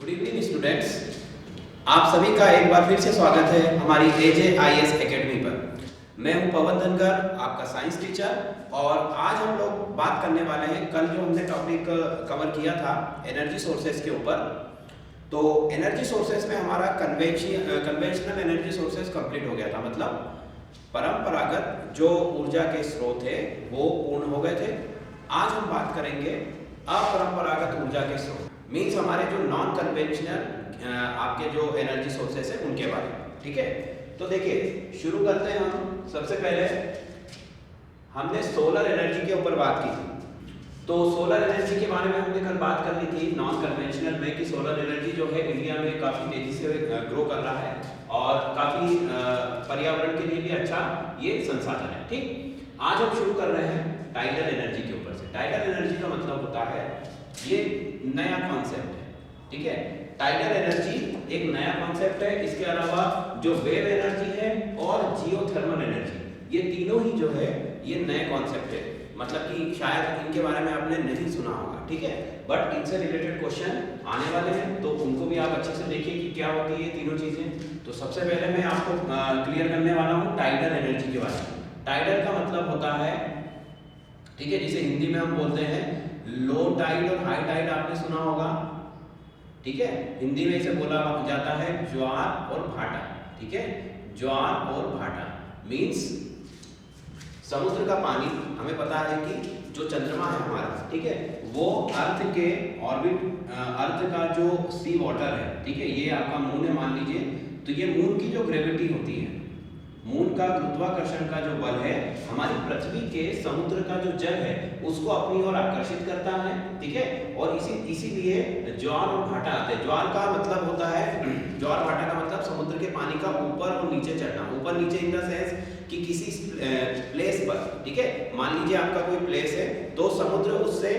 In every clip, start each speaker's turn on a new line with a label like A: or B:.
A: Good evening students, आप सभी का एक बार फिर से स्वागत है हमारी AJIS एकेडमी पर। मैं हूं पवन धनकर, आपका साइंस टीचर, और आज हम लोग बात करने वाले हैं। कल जो हमने टॉपिक कवर किया था एनर्जी सोर्सेज के ऊपर, तो एनर्जी सोर्सेज में हमारा कन्वेंशनल एनर्जी सोर्सेज कंप्लीट हो गया था। मतलब परंपरागत जो ऊर्जा के स्रोत थे वो पूर्ण हो गए थे। आज हम बात करेंगे अपरंपरागत ऊर्जा के स्रोत, मीन्स हमारे जो नॉन कन्वेंशनल आपके जो एनर्जी सोर्सेस है उनके बारे में। ठीक है, तो देखिए शुरू करते हैं हम। सबसे पहले हमने सोलर एनर्जी के ऊपर बात की थी। तो सोलर एनर्जी के बारे में हमने कल बात कर ली थी नॉन कन्वेंशनल में, कि सोलर एनर्जी जो है इंडिया में काफ़ी तेजी से ग्रो कर रहा है और काफ़ी पर्यावरण के लिए भी अच्छा ये संसाधन है। ठीक, आज हम शुरू कर रहे हैं टाइडल एनर्जी के ऊपर से। टाइडल एनर्जी का मतलब होता है, ये नया कॉन्सेप्ट है। ठीक है, टाइडल एनर्जी एक नया कॉन्सेप्ट है। इसके अलावा जो वेव एनर्जी है और जियोथर्मल एनर्जी, ये तीनों ही जो है ये नए कॉन्सेप्ट है। मतलब कि शायद इनके बारे में आपने नहीं सुना होगा। ठीक है, बट इनसे रिलेटेड क्वेश्चन आने वाले हैं, तो उनको भी आप अच्छे से देखिए कि क्या होती है ये तीनों चीजें। तो सबसे पहले मैं आपको क्लियर करने वाला हूँ टाइडल एनर्जी के बारे में। टाइडल का मतलब होता है, ठीक है, जिसे हिंदी में हम बोलते हैं लो टाइड और हाई टाइड, आपने सुना होगा। ठीक है, हिंदी में इसे बोला जाता है ज्वार और भाटा। ठीक है, ज्वार और भाटा मींस समुद्र का पानी। हमें पता है कि जो चंद्रमा है हमारा, ठीक है, वो अर्थ के ऑर्बिट, अर्थ का जो सी वाटर है, ठीक है, ये आपका मून है मान लीजिए। तो ये मून की जो ग्रेविटी होती है, मून का गुरुत्वाकर्षण का जो बल है, हमारी पृथ्वी के समुद्र का जो जल है उसको अपनी ओर आकर्षित करता है। ठीक है, और इसीलिए ज्वार और भाटा आते हैं। ज्वार का मतलब होता है, ज्वार भाटा का मतलब समुद्र के पानी का ऊपर और नीचे चढ़ना। ऊपर नीचे इन द सेंस कि किसी प्लेस पर, ठीक है, मान लीजिए आपका कोई प्लेस है, तो समुद्र उससे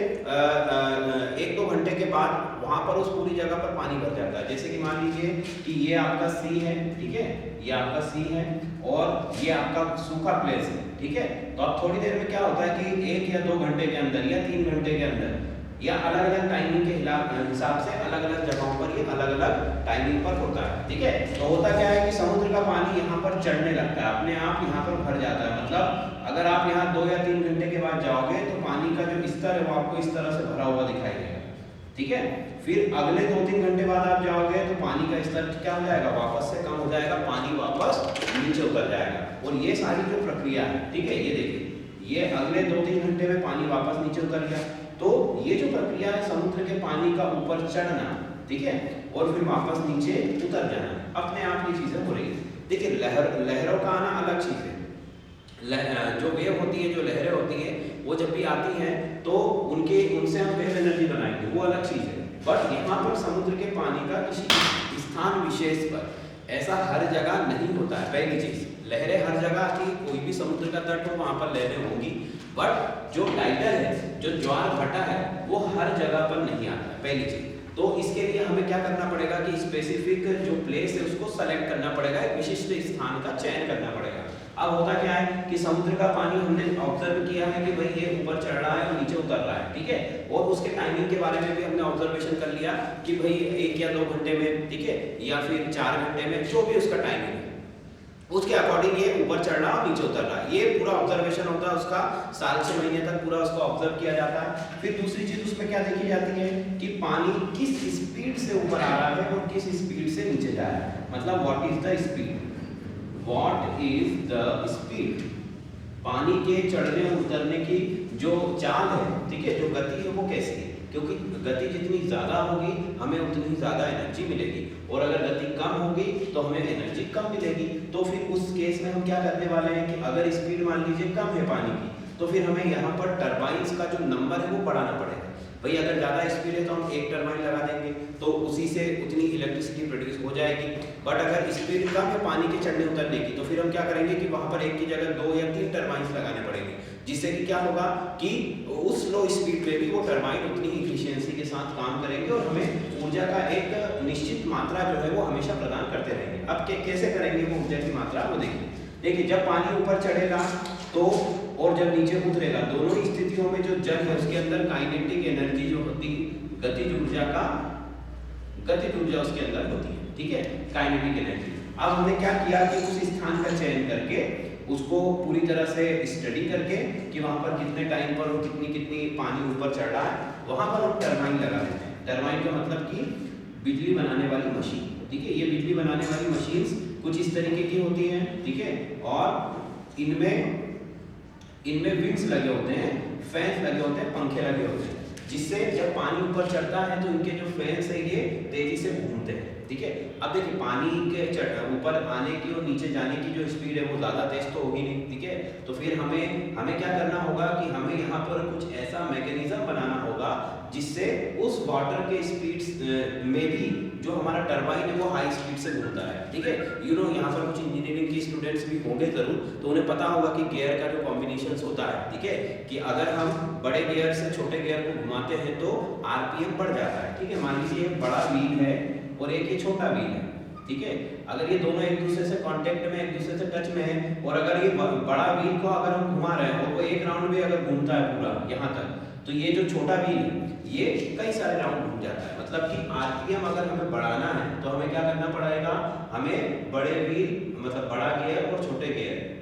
A: 1-2 घंटे के बाद वहां पर उस पूरी जगह पर पानी भर जाता है। जैसे कि मान लीजिए कि ये आपका सी है, ठीक है, ये आपका सी है और ये आपका सूखा प्लेस है। ठीक है, तो अब थोड़ी देर में क्या होता है कि 1 या 2 घंटे के अंदर या 3 घंटे के अंदर या अलग अलग टाइमिंग के हिसाब से अलग अलग जगहों पर ये अलग अलग टाइमिंग पर होता है। ठीक है, तो होता क्या है कि समुद्र का पानी यहाँ पर चढ़ने लगता है, अपने आप यहाँ पर भर जाता है। मतलब अगर आप यहाँ 2 या 3 घंटे के बाद जाओगे तो पानी का जो स्तर है वो आपको इस तरह से भरा हुआ दिखाई देगा। ठीक है, फिर अगले 2-3 घंटे बाद आप जाओगे तो पानी का स्तर क्या हो जाएगा, वापस से कम हो जाएगा, पानी वापस नीचे उतर जाएगा। और ये सारी जो प्रक्रिया है, ठीक है, ये देखिए, ये अगले 2-3 घंटे में पानी वापस नीचे उतर गया। तो ये जो प्रक्रिया है समुद्र के पानी का ऊपर चढ़ना, ठीक है, और फिर वापस नीचे उतर जाना, अपने आप ये चीजें हो रही है। देखिए लहरों का आना अलग चीज है। जो वेव होती है, जो लहरें होती है, वो जब भी आती हैं तो उनसे हम वेव एनर्जी बनाएंगे, वो अलग चीज है। बट यहाँ पर समुद्र के पानी का किसी स्थान विशेष पर ऐसा हर जगह नहीं होता है। पहली चीज, लहरें हर जगह की, कोई भी समुद्र का तट हो वहां पर लहरें होंगी, बट जो टाइडल है, जो ज्वार भाटा है, वो हर जगह पर नहीं आता है। पहली चीज, तो इसके लिए हमें क्या करना पड़ेगा कि स्पेसिफिक जो प्लेस है उसको सेलेक्ट करना पड़ेगा, एक विशिष्ट स्थान का चयन करना पड़ेगा। अब होता क्या है कि समुद्र का पानी हमने ऑब्जर्व किया है कि भाई ये ऊपर चढ़ रहा है और नीचे उतर रहा है। ठीक है, और उसके टाइमिंग के बारे में भी हमने ऑब्जर्वेशन कर लिया कि भाई 1 या 2 घंटे में, ठीक है, या फिर 4 घंटे में, जो भी उसका टाइमिंग है उसके अकॉर्डिंग ये ऊपर चढ़ रहा और नीचे उतर रहा है। ये पूरा ऑब्जर्वेशन होता है उसका, साल 6 महीने तक पूरा उसको ऑब्जर्व किया जाता है। फिर दूसरी चीज उसमें क्या देखी जाती है कि पानी किस स्पीड से ऊपर आ रहा है और किस स्पीड से नीचे जा रहा है। मतलब what is the speed, what is the speed, पानी के चढ़ने उतरने की जो चाल है, ठीक है, जो गति है वो कैसी है। क्योंकि गति जितनी ज़्यादा होगी हमें उतनी ही ज़्यादा एनर्जी मिलेगी, और अगर गति कम होगी तो हमें एनर्जी कम मिलेगी। तो फिर उस केस में हम क्या करने वाले हैं कि अगर स्पीड मान लीजिए कम है पानी की, तो फिर हमें यहाँ पर टरबाइंस का जो नंबर है वो बढ़ाना पड़ेगा। भाई अगर ज़्यादा स्पीड है तो हम 1 टरबाइन लगा देंगे, तो उसी से उतनी इलेक्ट्रिसिटी प्रोड्यूस हो जाएगी। बट अगर स्पीड कम है पानी के चढ़ने उतरने की, तो फिर हम क्या करेंगे कि वहाँ पर 1 की जगह 2 या 3 टरबाइंस लगाने पड़ेंगे, जिससे कि क्या होगा कि उस लो स्पीड पे भी वो टरबाइन उतनी ही इफिशियंसी के साथ काम करेंगे और हमें ऊर्जा का एक निश्चित मात्रा जो है वो हमेशा प्रदान करते रहेंगे। अब कैसे करेंगे वो ऊर्जा की मात्रा, वो देखिए जब पानी ऊपर चढ़ेगा तो और जब नीचे उतरेगा, दोनों ही स्थितियों में जो जल है उसके अंदर काइनेटिक एनर्जी जो होती, गतिज ऊर्जा का गतिज ऊर्जा उसके अंदर होती है, ठीक है, काइनेटिक एनर्जी। अब हमने क्या किया कि उस स्थान का चयन करके उसको पूरी तरह से स्टडी करके कि वहां पर कितने टाइम पर और कितनी कितनी पानी ऊपर चढ़ रहा है, वहां पर हम टरबाइन लगा देते हैं। टरबाइन का मतलब कि बिजली बनाने वाली मशीन, ठीक है। ये बिजली बनाने वाली मशीन्स कुछ इस तरीके की होती हैं, ठीक है, और इनमें विंग्स लगे होते हैं, फैंस लगे होते हैं, पंखे लगे होते हैं, जिससे जब पानी ऊपर चढ़ता है तो इनके जो फैंस है ये तेजी से घूमते हैं, ठीक है। अब देखिए पानी के ऊपर आने की और नीचे जाने की जो स्पीड है वो ज़्यादा तेज तो होगी नहीं, ठीक है। तो फिर हमें क्या करना होगा कि हमें यहाँ पर कुछ ऐसा मैकेनिज्म बनाना होगा जिससे उस वाटर के स्पीड में भी जो हमारा टरबाइन है वो हाई स्पीड से घूमता है, ठीक है। यहाँ पर कुछ इंजीनियरिंग के स्टूडेंट्स भी होंगे जरूर, तो उन्हें पता होगा कि गियर का जो कॉम्बिनेशन होता है, ठीक है, कि अगर हम बड़े गियर से छोटे गियर को घुमाते हैं तो आरपीएम बढ़ जाता है, ठीक है। मान लीजिए एक बड़ा व्हील है और एक ये छोटा व्हील है, ठीक है। अगर ये दोनों एक दूसरे से कांटेक्ट में, एक दूसरे से टच में है, और अगर ये बड़ा व्हील को अगर हम घुमा रहे हैं और वो एक राउंड भी अगर घूमता है पूरा यहाँ तक, तो ये जो छोटा व्हील है ये कई सारे राउंड घूम जाता है। मतलब कि आरपीएम अगर हमें बढ़ाना है तो हमें क्या करना पड़ेगा, हमें बड़े व्हील मतलब बड़ा गियर और छोटे गियर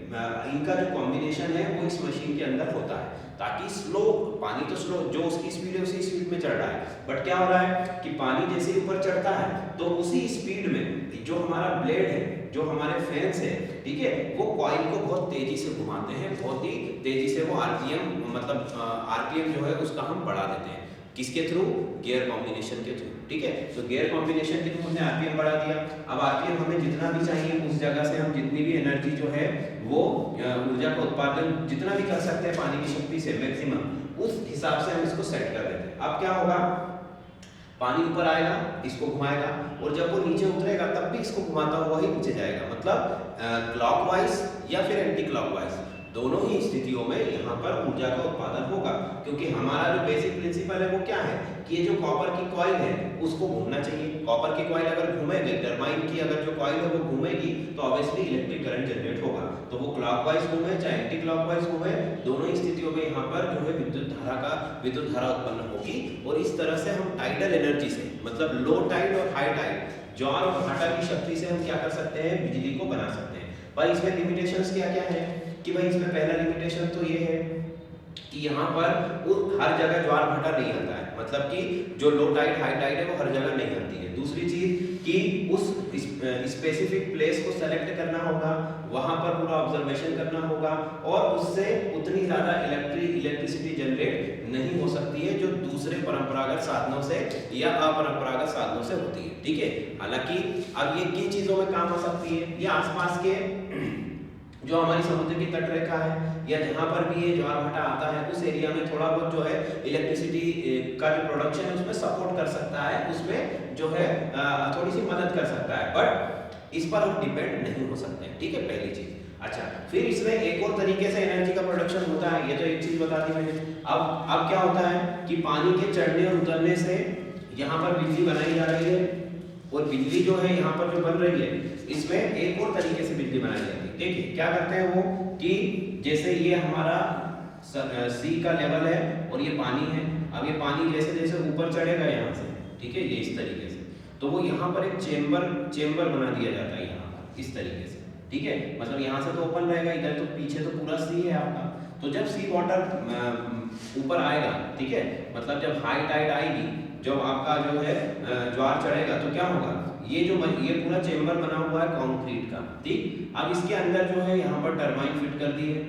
A: इनका जो कॉम्बिनेशन है वो इस मशीन के अंदर होता है, ताकि स्लो पानी तो स्लो जो उसकी स्पीड है उसी स्पीड में चढ़ रहा है, बट क्या हो रहा है कि पानी जैसे ऊपर चढ़ता है तो उसी स्पीड में जो हमारा ब्लेड है, जो हमारे फैंस है, ठीक है, वो कॉइल को बहुत तेजी से घुमाते हैं, बहुत ही तेजी से वो आरपीएम मतलब आरपीएम जो है उसका हम बढ़ा देते हैं। किसके थ्रू? गियर कॉम्बिनेशन के थ्रू, ठीक है। तो गियर कॉम्बिनेशन के थ्रू हमने आरपीएम बढ़ा दिया। अब आरपीएम हमें जितना भी चाहिए उस जगह से हम जितनी भी एनर्जी जो है वो ऊर्जा का उत्पादन जितना भी कर सकते हैं पानी की शक्ति से मैक्सिमम, उस हिसाब से हम इसको सेट कर देते हैं। अब क्या होगा, पानी ऊपर आएगा, इसको घुमाएगा, और जब वो नीचे उतरेगा तब भी इसको घुमाता हुआ ही नीचे जाएगा, मतलब क्लॉकवाइज या फिर एंटी क्लॉकवाइज, दोनों ही स्थितियों में यहाँ पर ऊर्जा का उत्पादन होगा। क्योंकि हमारा जो बेसिक प्रिंसिपल है वो क्या है कि ये जो कॉपर की कॉइल है उसको घूमना चाहिए। कॉपर की कॉइल अगर घूमेगी, टरबाइन की अगर जो कॉइल है वो घूमेगी तो ऑब्वियसली इलेक्ट्रिक करंट जनरेट होगा। तो वो क्लॉकवाइज घूमे चाहे एंटी क्लॉकवाइज घूमे, दोनों ही स्थितियों में यहाँ पर जो है विद्युत धारा उत्पन्न होगी। और इस तरह से हम टाइडल एनर्जी से, मतलब लो टाइड और हाई टाइड, ज्वार और भाटा की शक्ति से हम क्या कर सकते हैं, बिजली को बना सकते हैं। पर इसमें लिमिटेशंस क्या क्या है कि भाई इसमें पहला लिमिटेशन तो ये है कि यहाँ पर हर जगह ज्वार भाटा नहीं आता है, मतलब कि जो लो टाइड हाई टाइड है वो हर जगह नहीं आती है। दूसरी चीज कि उस स्पेसिफिक प्लेस को सेलेक्ट करना होगा, वहां पर पूरा ऑब्जर्वेशन करना होगा, और उससे उतनी ज्यादा इलेक्ट्रिसिटी जनरेट नहीं हो सकती है जो दूसरे परंपरागत साधनों से या अपरंपरागत साधनों से होती है, ठीक है। हालांकि अब ये किन चीजों में काम आ सकती है, ये आसपास के जो हमारी समुद्र की तट रेखा है या जहाँ पर भी ये ज्वार भाटा आता है उस एरिया में थोड़ा बहुत जो है इलेक्ट्रिसिटी का जो प्रोडक्शन है उसमें सपोर्ट कर सकता है, उसमें जो है थोड़ी सी मदद कर सकता है, बट इस पर हम डिपेंड नहीं हो सकते हैं, ठीक है, पहली चीज। अच्छा, फिर इसमें एक और तरीके से एनर्जी का प्रोडक्शन होता है, ये तो एक चीज बता दी मैंने। अब क्या होता है कि पानी के चढ़ने और उतरने से यहाँ पर बिजली बनाई जा रही है, और बिजली जो है यहाँ पर जो बन रही है इसमें एक और तरीके से बिजली बनाई जाती है। देखिए क्या करते हैं वो कि जैसे ये हमारा सी का लेवल है और ये पानी है, अब ये पानी जैसे जैसे ऊपर चढ़ेगा यहाँ से, ठीक है, ये इस तरीके से, तो वो यहाँ पर एक चेम्बर बना दिया जाता है यहाँ पर इस तरीके से, ठीक है। मतलब यहाँ से तो ओपन रहेगा, इधर तो पीछे तो पूरा सी है आपका, तो जब सी वाटर ऊपर आएगा, ठीक है, मतलब जब हाई टाइड आएगी, जब आपका जो है ज्वार चढ़ेगा तो क्या होगा, ये पूरा चेम्बर बना हुआ है कंक्रीट का, ठीक। अब इसके अंदर जो है यहाँ पर टरबाइन फिट कर दी है,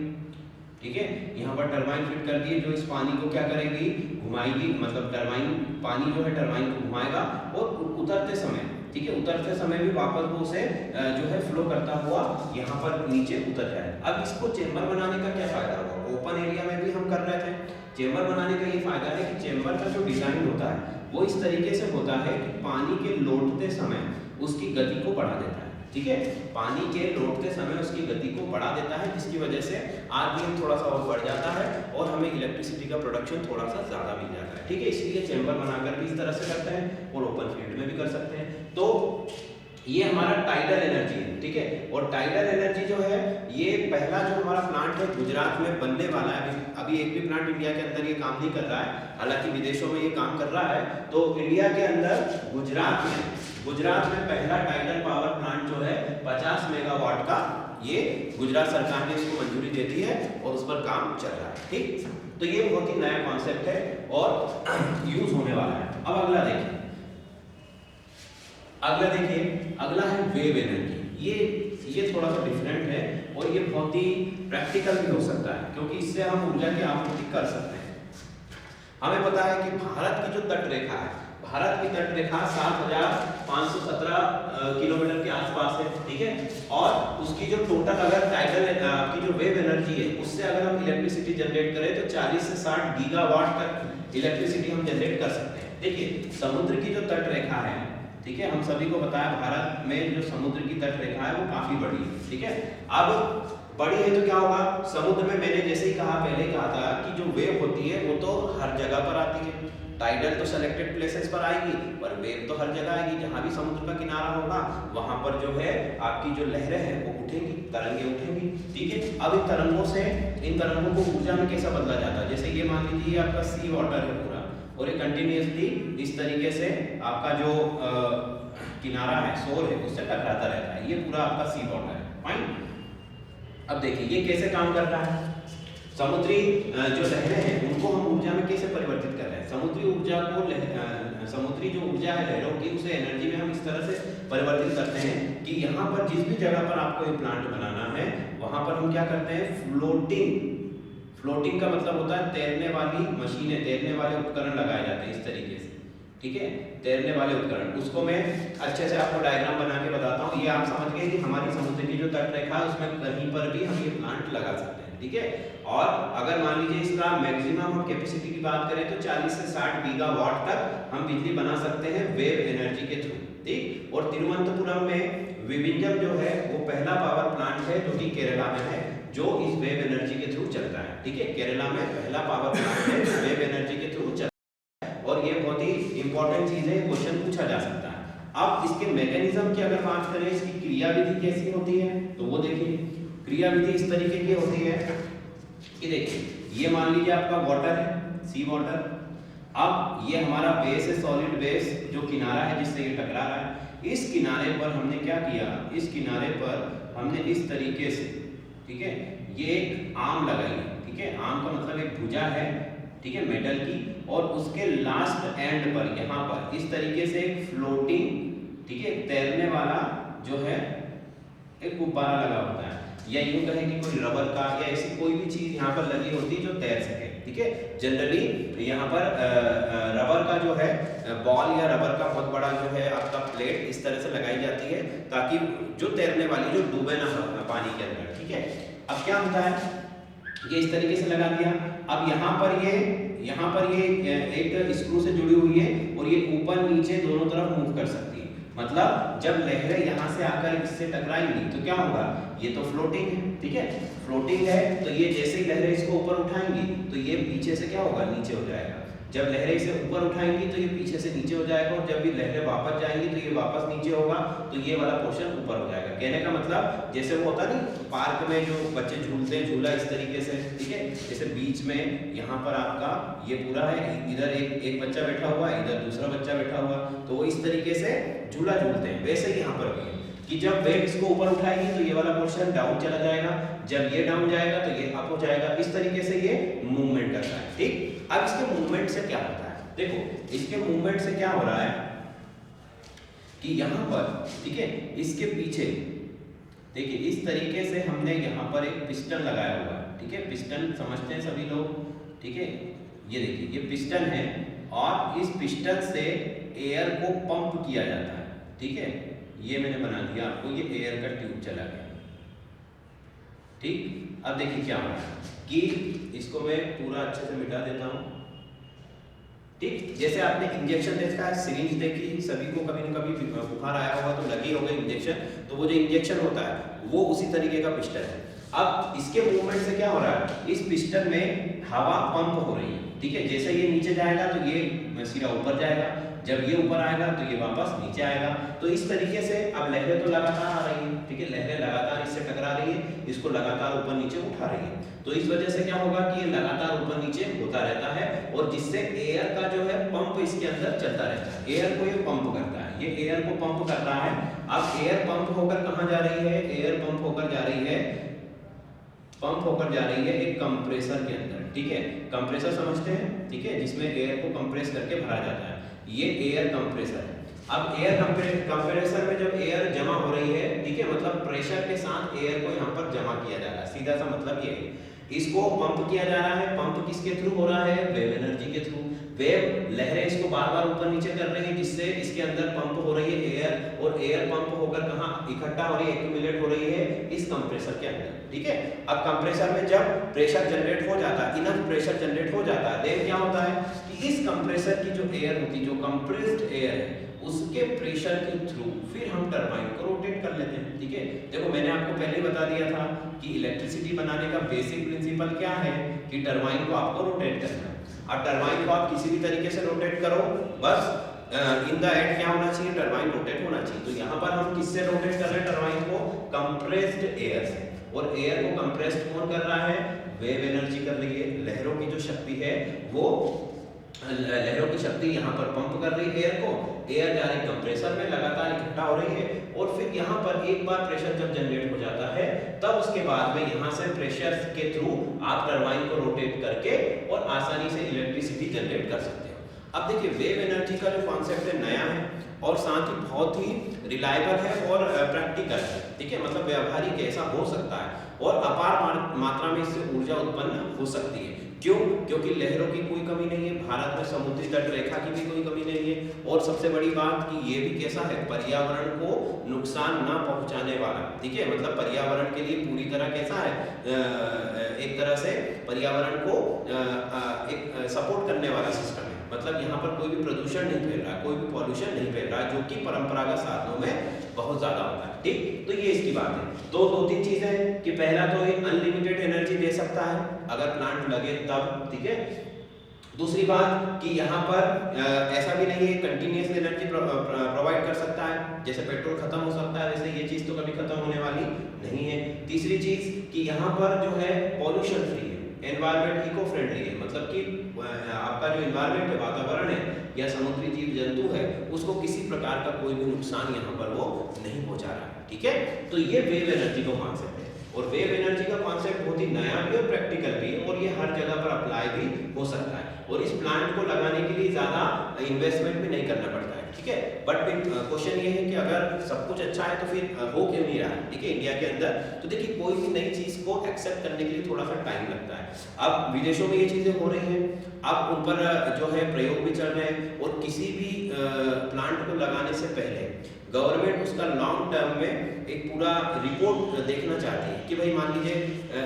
A: ठीक है, यहाँ पर टरबाइन फिट कर दी है जो इस पानी को क्या करेगी, घुमाएगी, मतलब टरबाइन पानी जो है टरबाइन को घुमाएगा और उतरते समय, ठीक है, उतरते समय भी वापस वो उसे जो है फ्लो करता हुआ यहाँ पर नीचे उतर जाए। अब इसको चेम्बर बनाने का क्या फायदा होगा, ओपन एरिया में भी हम कर रहे थे, चेम्बर बनाने का ये फायदा है कि चेम्बर का जो डिजाइन होता है वो इस तरीके से होता है कि पानी के लौटते समय उसकी गति को बढ़ा देता है, ठीक है, पानी के लौटते समय उसकी गति को बढ़ा देता है, जिसकी वजह से आरपीएम थोड़ा सा और बढ़ जाता है और हमें इलेक्ट्रिसिटी का प्रोडक्शन थोड़ा सा ज्यादा मिल जाता है, ठीक है। इसलिए चेम्बर बनाकर भी इस तरह से करते हैं और ओपन फील्ड में भी कर सकते हैं। तो ये हमारा टाइडल एनर्जी है, ठीक है। और टाइडल एनर्जी जो है ये पहला जो हमारा प्लांट है गुजरात में बनने वाला है। अभी एक भी प्लांट इंडिया के अंदर ये काम नहीं कर रहा है, हालांकि विदेशों में ये काम कर रहा है। तो इंडिया के अंदर गुजरात में पहला टाइडल पावर प्लांट जो है 50 मेगावाट का, ये गुजरात सरकार ने इसको मंजूरी दे दी है और उस पर काम चल रहा है, ठीक। तो ये बहुत ही नया कॉन्सेप्ट है और यूज होने वाला है। अब अगला देखिए, अगला है वेव एनर्जी। ये थोड़ा सा डिफरेंट है और ये बहुत ही प्रैक्टिकल भी हो सकता है, क्योंकि इससे हम ऊर्जा की आपूर्ति कर सकते हैं। हमें पता है कि भारत की जो तट रेखा है, भारत की तट रेखा 7517 किलोमीटर के आसपास है, ठीक है। और उसकी जो टोटल अगर टाइडल की जो वेव एनर्जी है, उससे अगर हम इलेक्ट्रिसिटी जनरेट करें तो 40 से 60 गीगावाट तक इलेक्ट्रिसिटी हम जनरेट कर सकते हैं। देखिए समुद्र की जो तट रेखा है, ठीक है, हम सभी को पता है भारत में जो समुद्र की तट रेखा है वो काफी बड़ी है, ठीक है। अब बड़ी है तो क्या होगा, समुद्र में मैंने जैसे ही पहले कहा था कि जो वेव होती है वो तो हर जगह पर आती है। टाइडल तो सेलेक्टेड प्लेसेस पर आएगी, पर वेव तो हर जगह आएगी। जहां भी समुद्र का किनारा होगा वहां पर जो है आपकी जो लहरें हैं वो उठेंगी, तरंगे उठेंगी, ठीक है। अब इन तरंगों को ऊर्जा में कैसा बदला जाता है, जैसे ये मान लीजिए आपका सी वाटर है पूरा, और ये कंटिन्यूअसली इस तरीके से आपका जो किनारा है, शोर है, उससे टकराता रहता है। ये पूरा आपका सी वाटर है, फाइन। अब देखिए ये कैसे काम कर रहा है, समुद्री जो लहरें हैं उनको हम ऊर्जा में कैसे परिवर्तित कर रहे हैं। समुद्री जो ऊर्जा है लहरों की, उसे एनर्जी में हम इस तरह से परिवर्तित करते हैं कि यहाँ पर जिस भी जगह पर आपको ये प्लांट बनाना है वहां पर हम क्या करते हैं, फ्लोटिंग का मतलब होता है तैरने वाली मशीनें, तैरने वाले उपकरण लगाए जाते हैं इस तरीके से, ठीक है, तैरने वाले उपकरण। उसको मैं अच्छे से आपको डायग्राम बना के बताता हूँ। ये आप समझ गए कि हमारी समुद्र की जो तट रेखा है उसमें कहीं पर भी हम ये प्लांट लगा सकते हैं, ठीक है। और अगर मान लीजिए इसका मैक्सिमम हम कैपेसिटी की बात करें तो 40 से 60 गीगावाट तक हम बिजली बना सकते हैं वेव एनर्जी के थ्रू, ठीक। और तिरुवनंतपुरम में विभिन्नम जो है वो पहला पावर प्लांट है जो कि केरला में है, जो इस वेव एनर्जी के थ्रू चलता है, ठीक है। केरला में पहला पावर प्लांट है जो वेव एनर्जी के थ्रू चलता है, और ये बहुत ही इंपॉर्टेंट चीज है, क्वेश्चन पूछा जा सकता है। अब इसके मैकेनिज्म की अगर बात करें, इसकी क्रियाविधि कैसी होती है, तो वो देखिए क्रियाविधि इस तरीके की होती है कि देखिए ये मान लीजिए आपका वाटर है, सी वाटर। अब ये हमारा बेस है, सॉलिड बेस, जो किनारा है जिससे ये टकरा रहा है। इस किनारे पर हमने क्या किया, इस किनारे पर हमने इस तरीके से, ठीक है, ये एक आर्म लगाई है, ठीक है। आर्म का मतलब एक भुजा है, ठीक है, मेटल की, और उसके लास्ट एंड पर यहाँ पर इस तरीके से एक फ्लोटिंग, ठीक है, तैरने वाला जो है एक गुब्बारा लगा होता है, या यूं कहें कि कोई रबर का या ऐसी कोई भी चीज यहाँ पर लगी होती है जो तैर सके, ठीक है। जनरली यहाँ पर रबर का जो है बॉल या रबर का बहुत बड़ा जो है आपका प्लेट इस तरह से लगाई जाती है ताकि जो तैरने वाली जो डूबे ना पानी के अंदर, ठीक है। अब क्या होता है, ये इस तरीके से लगा दिया। अब यहाँ पर ये एक स्क्रू से जुड़ी हुई है और ये ऊपर नीचे दोनों तरफ मूव कर सकती है। मतलब जब लहरें यहाँ से आकर इससे टकराएंगी तो क्या होगा, ये तो फ्लोटिंग है, ठीक है, फ्लोटिंग है, तो ये जैसे ही लहरें इसको ऊपर उठाएंगी तो ये पीछे से क्या होगा, नीचे हो जाएगा। जब लहरें इसे ऊपर उठाएंगी तो ये पीछे से नीचे हो जाएगा, और जब भी लहरें वापस जाएंगी तो ये वापस नीचे होगा, तो ये वाला पोर्शन ऊपर हो जाएगा। कहने का मतलब जैसे वो होता नहीं पार्क में जो बच्चे झूलते हैं झूला इस तरीके से, ठीक है, जैसे बीच में यहाँ पर आपका ये पूरा है, इधर एक बच्चा बैठा हुआ है, इधर दूसरा बच्चा बैठा हुआ, तो वो इस तरीके से झूला झूलते हैं। वैसे ही यहाँ पर भी है कि जब वेव इसको ऊपर उठाएगी तो ये वाला पोर्शन डाउन चला जाएगा, जब ये डाउन जाएगा तो ये अप हो जाएगा। इस तरीके से ये मूवमेंट करता है, ठीक। अब इसके मूवमेंट से क्या होता है, देखो इसके मूवमेंट से क्या हो रहा है कि यहाँ पर, ठीक है, इसके पीछे देखिए इस तरीके से हमने यहाँ पर एक पिस्टन लगाया हुआ है, ठीक है। पिस्टन समझते हैं सभी लोग, ठीक है। ये देखिए ये पिस्टन है और इस पिस्टन से एयर को पंप किया जाता है, ठीक है। ये मैंने बना दिया आपको, ये एयर का ट्यूब चला गया, ठीक। अब देखिए क्या हो रहा है कि इसको मैं पूरा अच्छे से मिटा देता हूँ, ठीक। जैसे आपने इंजेक्शन देखा है, सिरिंज देखी, सभी को कभी न कभी बुखार आया होगा तो लगी होगा इंजेक्शन, तो वो जो इंजेक्शन होता है वो उसी तरीके का पिस्टन है। अब इसके मूवमेंट से क्या हो रहा है, इस पिस्टन में हवा पंप हो रही है, ठीक है। जैसे ये नीचे जाएगा तो ये सिरा ऊपर जाएगा, जब ये ऊपर आएगा तो ये वापस नीचे आएगा। तो इस तरीके से अब लहरें तो लगातार आ रही है, ठीक है, लहरें लगातार इससे टकरा रही है, इसको लगातार ऊपर नीचे उठा रही है। तो इस वजह से क्या होगा कि ये लगातार ऊपर नीचे होता रहता है और जिससे एयर का जो है पंप इसके अंदर चलता रहता है। एयर को ये पंप करता है, ये एयर को पंप कर रहा है। अब एयर पंप होकर कहाँ जा रही है? एयर पंप होकर जा रही है, पंप होकर जा रही है एक कंप्रेसर के अंदर, ठीक है। कंप्रेसर समझते हैं, ठीक है, जिसमें एयर को कंप्रेस करके भरा जाता है, ये एयर कंप्रेसर है। अब एयर कंप्रेसर में जब एयर जमा हो रही है, ठीक है, मतलब प्रेशर के साथ एयर को यहाँ पर जमा किया जा रहा है, सीधा सा मतलब ये है। इसको पंप किया जा रहा है, पंप किसके थ्रू हो रहा है? वेव एनर्जी के थ्रू। वेव लहरें इसको बार बार ऊपर नीचे कर रही है, जिससे इसके अंदर पंप हो रही है एयर, और एयर पंप होकर कहाँ इकट्ठा हो रही है, एक्यूमुलेट हो रही है इस कंप्रेसर के अंदर, ठीक है। अब कंप्रेसर में जब प्रेशर जनरेट हो जाता है, इनफ प्रेशर जनरेट हो जाता है, देन क्या होता है कि इस कंप्रेसर की जो एयर होती है, जो कंप्रेस्ड एयर है, उसके प्रेशर के थ्रू फिर हम टरबाइन को रोटेट कर लेते हैं, ठीक है। देखो मैंने आपको पहले ही बता दिया था कि इलेक्ट्रिसिटी बनाने का बेसिक प्रिंसिपल क्या है कि टरबाइन को आपको रोटेट करना है। अब टरबाइन को आप किसी भी तरीके से रोटेट करो, बस इन द एंड क्या होना चाहिए? टरबाइन रोटेट होना चाहिए। तो यहाँ पर हम किससे रोटेट कर रहे हैं टरबाइन को? कंप्रेस्ड एयर से। और एयर को कंप्रेस्ड कौन कर रहा है? वेव एनर्जी कर रही है। लहरों की जो शक्ति है वो, लहरों की शक्ति यहाँ पर पंप कर रही है एयर को, एयर जा रही कंप्रेसर में लगातार इकट्ठा हो रही है, और फिर यहाँ पर एक बार प्रेशर जब जनरेट हो जाता है, तब उसके बाद में यहाँ से प्रेशर के थ्रू आप टरबाइन को रोटेट करके और आसानी से इलेक्ट्रिसिटी जनरेट कर सकते हो। अब देखिए वेव एनर्जी का जो कॉन्सेप्ट है नया है और साथ ही बहुत ही रिलायबल है और प्रैक्टिकल है, ठीक है, मतलब व्यावहारिक ऐसा हो सकता है और अपार मात्रा में इससे ऊर्जा उत्पन्न हो सकती है। क्यों? क्योंकि लहरों की कोई कमी नहीं है, भारत में समुद्री तट रेखा की भी कोई कमी नहीं है, और सबसे बड़ी बात कि ये भी कैसा है? पर्यावरण को नुकसान ना पहुंचाने वाला, ठीक है, मतलब पर्यावरण के लिए पूरी तरह कैसा है? एक तरह से पर्यावरण को एक सपोर्ट करने वाला सिस्टम है। मतलब यहाँ पर कोई भी प्रदूषण नहीं फैल रहा, कोई भी पॉल्यूशन नहीं फैल रहा, जो कि परंपरागत साधनों में बहुत ज्यादा होता है, ठीक। तो ये इसकी बात है। तो दो तीन चीजें कि पहला तो ये अनलिमिटेड एनर्जी दे सकता है अगर प्लांट लगे तब, ठीक है। दूसरी बात कि यहाँ पर ऐसा भी नहीं है कंटिन्यूअस एनर्जी प्रोवाइड कर सकता है, जैसे पेट्रोल खत्म हो सकता है वैसे ये चीज तो कभी खत्म होने वाली नहीं है। तीसरी चीज कि यहाँ पर जो है पॉल्यूशन फ्री है, एनवायरमेंट इको फ्रेंडली है, मतलब कि आपका जो एनवायरमेंट है, वातावरण है या समुद्री जीव जंतु है, उसको किसी प्रकार का कोई भी नुकसान यहाँ पर वो नहीं पहुंचा रहा है, ठीक है। तो ये वेव एनर्जी का कॉन्सेप्ट है, और वेव एनर्जी का कॉन्सेप्ट बहुत ही नया भी और प्रैक्टिकल भी है, और ये हर जगह पर अप्लाई भी हो सकता है, और इस प्लांट को लगाने के लिए ज्यादा इन्वेस्टमेंट भी नहीं करना पड़ता है, ठीक है। बट क्वेश्चन ये है कि अगर सब कुछ अच्छा है तो फिर हो क्यों नहीं रहा है, ठीक है, इंडिया के अंदर। तो देखिए कोई भी नई चीज को एक्सेप्ट करने के लिए थोड़ा सा टाइम लगता है। अब विदेशों में ये चीजें हो रही हैं, अब उन पर जो है प्रयोग भी चल रहे हैं, और किसी भी प्लांट को लगाने से पहले गवर्नमेंट उसका लॉन्ग टर्म में एक पूरा रिपोर्ट देखना चाहती है कि भाई मान लीजिए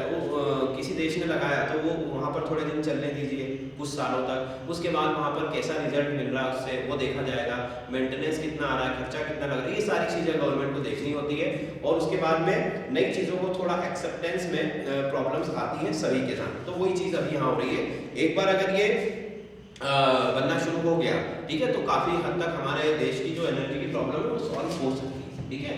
A: वो किसी देश ने लगाया तो वो वहाँ पर थोड़े दिन चलने दीजिए कुछ सालों तक, उसके बाद वहाँ पर कैसा रिजल्ट मिल रहा है उससे वो देखा जाएगा, मेंटेनेंस कितना आ रहा है, खर्चा कितना लग रहा है, ये सारी चीज़ें गवर्नमेंट को देखनी होती है, और उसके बाद में नई चीज़ों को थोड़ा एक्सेप्टेंस में प्रॉब्लम्स आती हैं सभी के साथ। तो वही चीज़ अभी यहाँ हो रही है। एक बार अगर ये बनना शुरू हो गया, ठीक है, तो काफी हद तक हमारे देश की जो एनर्जी की प्रॉब्लम है वो सॉल्व हो सकती है, ठीक है।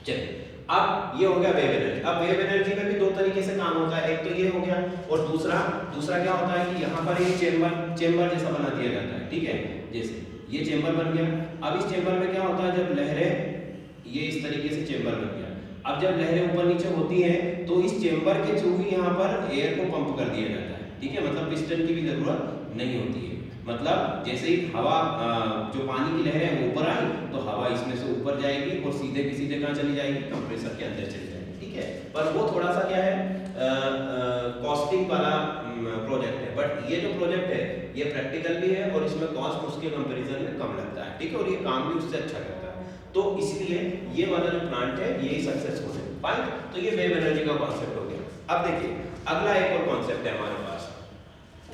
A: चलिए अब ये हो गया वेव एनर्जी। अब वेव एनर्जी में भी दो तरीके से काम होता है, एक तो ये हो गया, और दूसरा क्या होता है कि यहाँ पर एक चेंबर जैसा बना दिया जाता है, ठीक है, जैसे ये चेंबर बन गया। अब इस चेंबर में क्या होता है, जब लहरें, ये इस तरीके से चेंबर बन गया, अब जब लहरें ऊपर नीचे होती हैं तो इस चेंबर के थ्रू ही यहाँ पर एयर को पंप कर दिया जाता है, ठीक है, मतलब पिस्टन की भी जरूरत नहीं होती है। मतलब जैसे ही हवा जो पानी की लहरें हैं ऊपर आई तो हवा इसमें से ऊपर जाएगी और सीधे की सीधे कहाँ चली जाएगी? कंप्रेसर के अंदर चली जाएगी, ठीक है। पर वो थोड़ा सा क्या है, कॉस्टिंग वाला प्रोजेक्ट है, बट ये जो प्रोजेक्ट है ये प्रैक्टिकल भी है और इसमें कॉस्ट उसके कंपेरिजन में कम लगता है, ठीक है, और ये काम भी उससे अच्छा करता है। तो इसलिए ये वाला जो प्लांट है ये सक्सेसफुल है, फाइन। तो ये वेव एनर्जी का कॉन्सेप्ट हो गया। अब देखिए अगला एक और कॉन्सेप्ट है हमारे पास,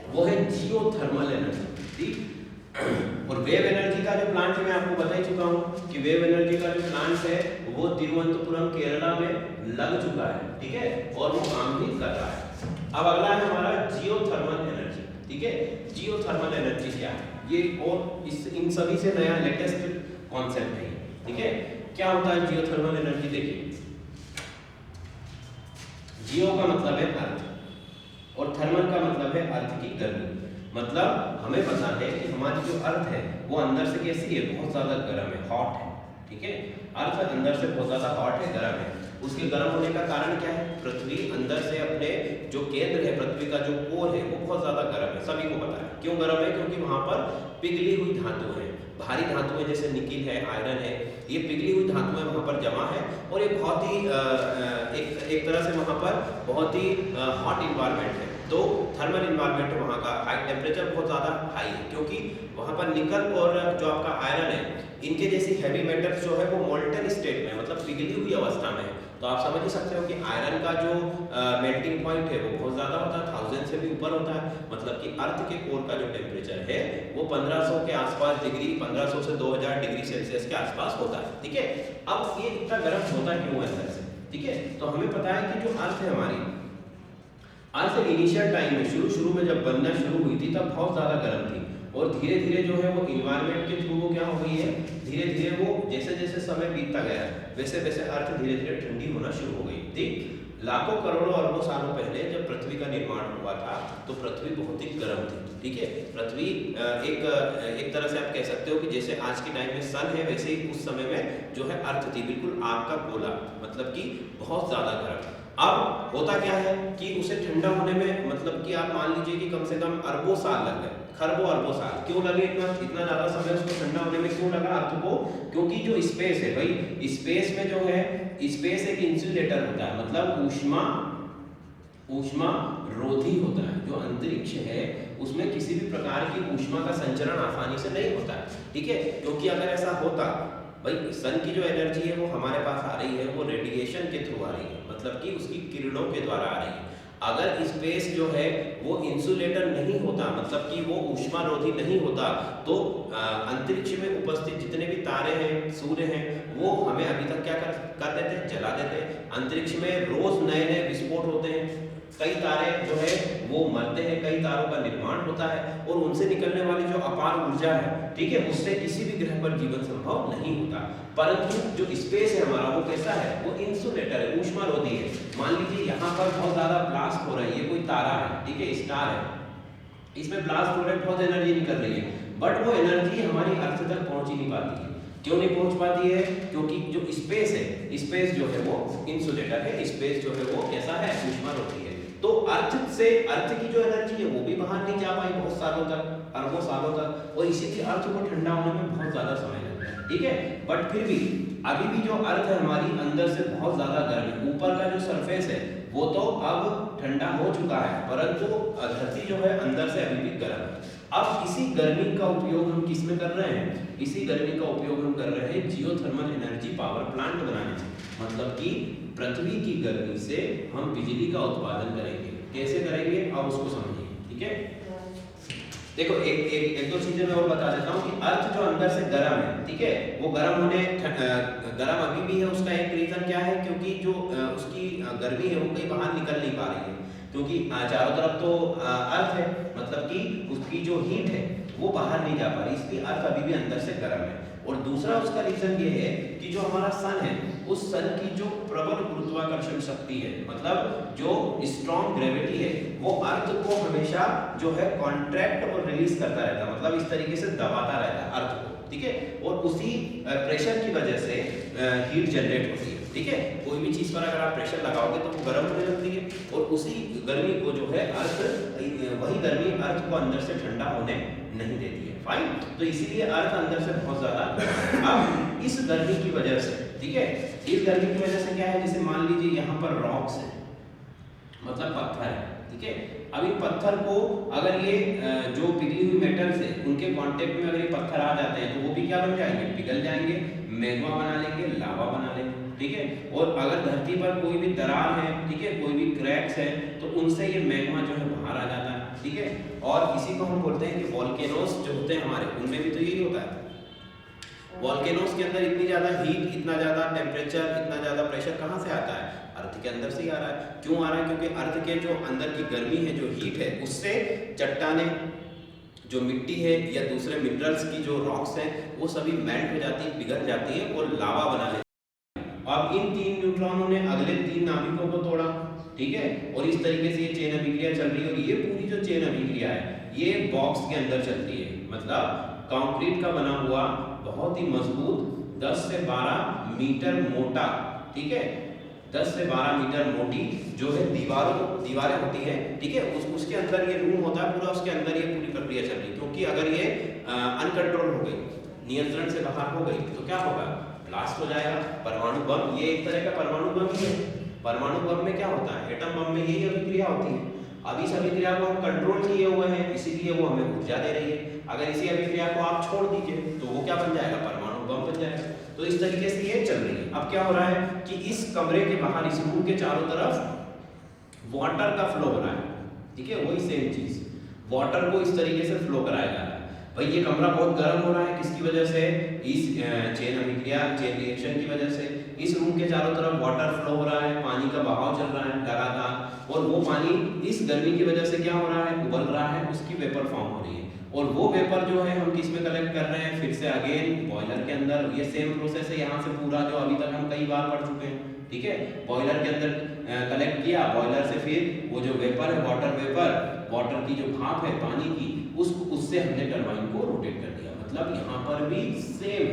A: वो है जियोथर्मल एनर्जी, ठीक। और वेव एनर्जी का जो प्लांट है मैं आपको बता ही चुका हूँ कि वेव एनर्जी का जो प्लांट है वो तिरुवनंतपुरम केरला में लग चुका है, ठीक है, और वो काम भी कर रहा है। अब अगला है हमारा जियोथर्मल एनर्जी, ठीक है। जियोथर्मल एनर्जी क्या है? ये और इन सभी से नया लेटेस्ट कॉन्सेप्ट है, ठीक है। क्या होता है जियोथर्मल एनर्जी? देखिए, जियो का मतलब है अर्थ और थर्मल का मतलब है अर्थ की गर्मी। मतलब हमें पता है कि हमारी जो अर्थ है वो अंदर से कैसी है, बहुत ज्यादा गर्म है, हॉट है, ठीक है। अर्थ अंदर से बहुत ज्यादा हॉट है, गर्म है। उसके गर्म होने का कारण क्या है? पृथ्वी अंदर से अपने जो केंद्र है, पृथ्वी का जो कोर है वो बहुत ज्यादा गर्म है, सभी को पता है। क्यों गर्म है? क्योंकि वहां पर पिघली हुई धातु है, भारी धातुएं जैसे निकिल है, आयरन है, ये पिघली हुई धातुएं वहां पर जमा है और ये बहुत ही एक तरह से वहां पर बहुत ही हॉट इन्वायरमेंट है। तो थर्मल इन्वायरमेंट वहाँ का हाई टेम्परेचर बहुत ज़्यादा हाई है, क्योंकि वहाँ पर निकल और जो आपका आयरन है, इनके जैसी हैवी मेटल्स जो है वो मोल्टन स्टेट में, मतलब पिघली हुई अवस्था में है। तो आप समझ ही सकते हो कि आयरन का जो मेल्टिंग पॉइंट है वो बहुत ज़्यादा होता है, 1000 से भी ऊपर होता है। मतलब कि अर्थ के कोर का जो टेम्परेचर है वो 1500 के आसपास डिग्री, 1500 से 2000 डिग्री सेल्सियस के आसपास होता है, ठीक है। अब ये इतना गर्म होता क्यों है अंदर से, ठीक है। तो हमें पता है कि जो अर्थ है हमारी, अर्थ इनिशियल टाइम में शुरू में जब बनना शुरू हुई थी तब बहुत ज़्यादा गर्म थी और धीरे धीरे जो है वो इन्वायरमेंट के थ्रू वो क्या हो गई है, धीरे धीरे वो जैसे जैसे समय बीतता गया वैसे वैसे अर्थ धीरे धीरे ठंडी होना शुरू हो गई थी। लाखों करोड़ों अरबों सालों पहले जब पृथ्वी का निर्माण हुआ था तो पृथ्वी बहुत ही गर्म थी, ठीक है। पृथ्वी एक तरह से आप कह सकते हो कि जैसे आज के टाइम में सन है वैसे ही उस समय में जो है अर्थ थी, बिल्कुल आग का गोला, मतलब कि बहुत ज़्यादा गर्म। अब होता क्या है कि उसे ठंडा होने में, मतलब कि आप मान लीजिए कि कम से कम अरबों साल लग गए, खरबों अरबों साल। क्यों लगे इतना ज्यादा समय उसको ठंडा होने में? क्यों लगा अर्थ को? क्योंकि जो स्पेस है भाई, स्पेस में जो है, स्पेस एक इंसुलेटर होता है, मतलब ऊष्मा रोधी होता है। जो अंतरिक्ष है उसमें किसी भी प्रकार की ऊष्मा का संचरण आसानी से नहीं होता है, ठीक है। क्योंकि अगर ऐसा होता भाई, सन की जो एनर्जी है वो हमारे पास आ रही है, वो रेडिएशन के थ्रू आ रही है, मतलब कि उसकी किरणों के द्वारा आ रही है। अगर स्पेस जो है वो इंसुलेटर नहीं होता, मतलब कि वो ऊष्मा रोधी नहीं होता, तो अंतरिक्ष में उपस्थित जितने भी तारे हैं, सूर्य हैं, वो हमें अभी तक क्या कर देते हैं, जला देते हैं। अंतरिक्ष में रोज नए नए विस्फोट होते हैं, कई तारे जो है वो मरते हैं, कई तारों का निर्माण होता है और उनसे निकलने वाली जो अपार ऊर्जा है, ठीक है, उससे किसी भी ग्रह पर जीवन संभव नहीं होता। परंतु जो स्पेस है हमारा वो कैसा है, वो इंसुलेटर है, ऊष्मा रोधी है। मान लीजिए यहाँ पर बहुत ज्यादा ब्लास्ट हो रही है, कोई तारा है, ठीक है, स्टार है, इसमें ब्लास्ट हो रहा है, बहुत एनर्जी निकल रही है, बट वो एनर्जी हमारी अर्थ तक पहुंच ही नहीं पाती है। क्यों नहीं पहुंच पाती है? क्योंकि जो स्पेस है, स्पेस जो है वो इंसुलेटर है, स्पेस जो है वो कैसा है, ऊष्मा रोधी है। तो अर्थ की जो एनर्जी है वो भी बाहर नहीं जा पाई बहुत सालों तक, अरबों सालों तक, और इसीलिए अर्थ को ठंडा होने में बहुत ज्यादा समय लगता है, ठीक है। बट फिर भी अभी भी जो अर्थ है हमारी अंदर से बहुत ज्यादा गर्म है। ऊपर का जो सरफेस है वो तो अब ठंडा हो चुका है, परंतु धरती जो है अंदर से अभी भी गर्म है। अब इसी गर्मी का उपयोग हम किस में कर रहे हैं? इसी गर्मी का उपयोग हम कर रहे हैं जियोथर्मल एनर्जी पावर प्लांट बनाने में। मतलब कि पृथ्वी की गर्मी से हम बिजली का उत्पादन करेंगे। कैसे करेंगे अब उसको समझिए, ठीक है। देखो एक दो चीजें मैं और बता देता हूँ कि अर्थ जो अंदर से गर्म है, ठीक है, वो गर्म अभी भी है। उसका एक रीजन क्या है, क्योंकि जो उसकी गर्मी है वो कहीं बाहर निकल नहीं पा रही है, क्योंकि चारों तरफ तो अर्थ है, मतलब कि उसकी जो हीट है वो बाहर नहीं जा पा रही, इसलिए अर्थ अभी भी अंदर से गर्म है। और दूसरा उसका रीजन ये है कि जो हमारा सन है, उस सन की जो प्रबल गुरुत्वाकर्षण शक्ति है, मतलब जो स्ट्रॉन्ग ग्रेविटी है, वो अर्थ को हमेशा जो है कॉन्ट्रैक्ट और रिलीज करता रहता है, मतलब इस तरीके से दबाता रहता है अर्थ को, ठीक है। और उसी प्रेशर की वजह से हीट जनरेट होती है, ठीक है। कोई भी चीज पर अगर आप प्रेशर लगाओगे तो वो गर्म होने लगती है, और उसी गर्मी को जो है वही गर्मी अर्थ को अंदर से ठंडा होने नहीं देती है। फाइन, तो इसीलिए अर्थ अंदर से बहुत ज्यादा। अब इस गर्मी की वजह से, ठीक है, इस गर्मी की वजह से क्या है, जैसे मान लीजिए यहाँ पर रॉक्स है, मतलब पत्थर है, ठीक है। अब इन पत्थर को अगर ये जो पिघली हुई मेटल्स है उनके कांटेक्ट में अगर ये पत्थर आ जाते हैं तो वो भी क्या बन जाएंगे, पिघल जाएंगे, मैग्मा बना लेंगे, लावा बना लेंगे, ठीक है। और अगर धरती पर कोई भी दरार है, ठीक है, कोई भी क्रैक्स है, तो उनसे ये मैग्मा जो है बाहर आ जाता है, ठीक है। और इसी को हम बोलते हैं कि वोल्केनोस जो होते हैं हमारे, उनमें भी तो यही होता है। वोल्केनोस के अंदर इतनी ज्यादा हीट, इतना ज्यादा टेम्परेचर, इतना ज्यादा प्रेशर कहाँ से आता है? अर्थ के अंदर से ही आ रहा है। क्यों आ रहा है? क्योंकि अर्थ के जो अंदर की गर्मी है, जो हीट है, उससे चट्टाने जो मिट्टी है या दूसरे मिनरल्स की जो रॉक्स हैं वो सभी मेल्ट हो जाती है, पिघल जाती है और लावा बना लेती है। अब इन 3 न्यूट्रॉनों ने अगले 3 नाभिकों को तोड़ा, ठीक है, और इस तरीके से ये चेन अभिक्रिया चल रही है। और ये पूरी जो चेन अभिक्रिया है ये बॉक्स के अंदर चलती है, मतलब कंक्रीट का बना हुआ बहुत ही मजबूत 10 से 12 मीटर मोटा, ठीक है, 10 से 12 मीटर मोटी जो है दीवारें होती हैं, ठीक है, उसके अंदर ये रूम होता है पूरा, उसके अंदर ये पूरी प्रक्रिया चल रही है। क्योंकि अगर ये अनकंट्रोल हो गई, नियंत्रण से बाहर हो गई तो क्या होगा, ब्लास्ट हो जाएगा। परमाणु बम ये एक तरह का परमाणु बम ही है। परमाणु बम में क्या होता है, एटम बम में यही अभिक्रिया होती है। अब इस अभिक्रिया को हम कंट्रोल किए हुए हैं, इसीलिए वो हमें ऊर्जा दे रही है। अगर इसी अभिक्रिया को आप छोड़ दीजिए तो वो क्या बन जाएगा, परमाणु बम बन जाएगा। तो इस तरीके से ये चल रही है। अब क्या हो रहा है कि इस कमरे के बाहर, इस रूम के चारों तरफ वाटर का फ्लो हो रहा है, ठीक है, वही सेम चीज, वाटर को इस तरीके से फ्लो कराया जा रहा है। भाई ये कमरा बहुत गर्म हो रहा है, किसकी वजह से, इस चेन अभिक्रिया, चेन रिएक्शन की वजह से। इस रूम के चारों तरफ वाटर फ्लो हो रहा है, पानी का बहाव चल रहा है लगातार, और वो पानी इस गर्मी की वजह से क्या हो रहा है, उबल रहा है, उसकी वेपर फॉर्म हो रही है। और वो वेपर जो है हम किस में कलेक्ट कर रहे हैं, फिर से अगेन बॉयलर के अंदर। ये सेम प्रोसेस है यहाँ से पूरा, जो अभी तक हम कई बार पढ़ चुके हैं, ठीक है। बॉयलर के अंदर कलेक्ट किया, बॉयलर से फिर वो जो वेपर है, वाटर वेपर, वाटर की जो भाप है पानी की, उससे हमने टरबाइन को रोटेट कर दिया। मतलब यहाँ पर भी सेम,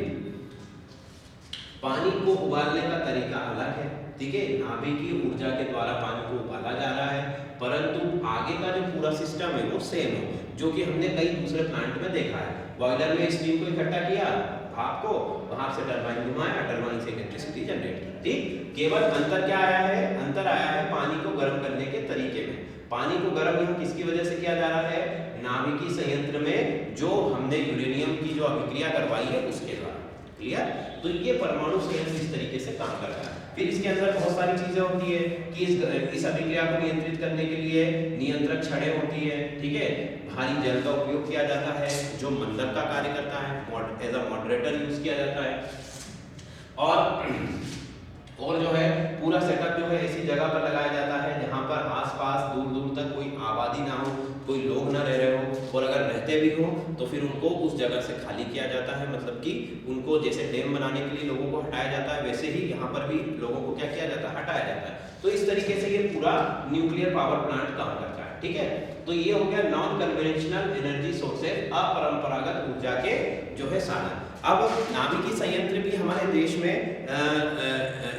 A: पानी को उबालने का तरीका अलग है, ठीक है, नाभिकीय ऊर्जा के द्वारा पानी को उबाला जा रहा है, परंतु आगे का जो पूरा सिस्टम है वो सेम है, जो कि हमने कई दूसरे प्लांट में देखा है। बॉयलर में स्टीम को इकट्ठा किया, भाप को बाहर से टरबाइन घुमाया, टरबाइन से इलेक्ट्रिसिटी जनरेट की, ठीक। केवल अंतर क्या आया है, अंतर आया है पानी को गर्म करने के तरीके में। पानी को गर्म यहाँ किसकी वजह से किया जा रहा है, नाभिकीय संयंत्र में जो हमने यूरेनियम की जो अभिक्रिया करवाई है उसके द्वारा, क्लियर। तो ये परमाणु संयंत्र इस तरीके से काम करता है। फिर इसके अंदर बहुत सारी चीजें होती है कि इस अभिक्रिया को नियंत्रित करने के लिए नियंत्रक छड़ें होती है, ठीक है, भारी जल का उपयोग किया जाता है जो मंदक का कार्य करता है, एज अ मॉडरेटर यूज किया जाता है। और जो है पूरा सेटअप जो है ऐसी जगह पर लगाया जाता है जहां पर आसपास दूर दूर तक कोई आबादी ना हो, कोई लोग ना रह रहे हो, और अगर रहते भी हो तो फिर उनको उस जगह से खाली किया जाता है। मतलब कि उनको जैसे डैम बनाने के लिए लोगों को हटाया जाता है, वैसे ही यहाँ पर भी लोगों को क्या किया जाता है, हटाया जाता है। तो इस तरीके से ये पूरा न्यूक्लियर पावर प्लांट काम करता है, ठीक है। तो ये हो गया नॉन कन्वेंशनल एनर्जी सोर्सेज, अपरंपरागत ऊर्जा के जो है साधन। अब नाभिकीय संयंत्र भी हमारे देश में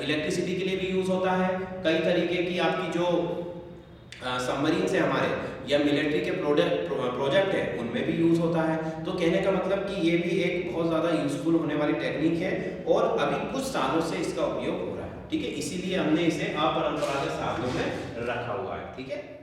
A: इलेक्ट्रिसिटी के लिए भी यूज होता है। कई तरीके की आपकी जो सबमरीन से हमारे या मिलिट्री के प्रोजेक्ट है उनमें भी यूज होता है। तो कहने का मतलब कि ये भी एक बहुत ज़्यादा यूजफुल होने वाली टेक्निक है और अभी कुछ सालों से इसका उपयोग हो रहा है, ठीक है। इसीलिए हमने इसे अपरंपरागत साधनों में रखा हुआ है, ठीक है।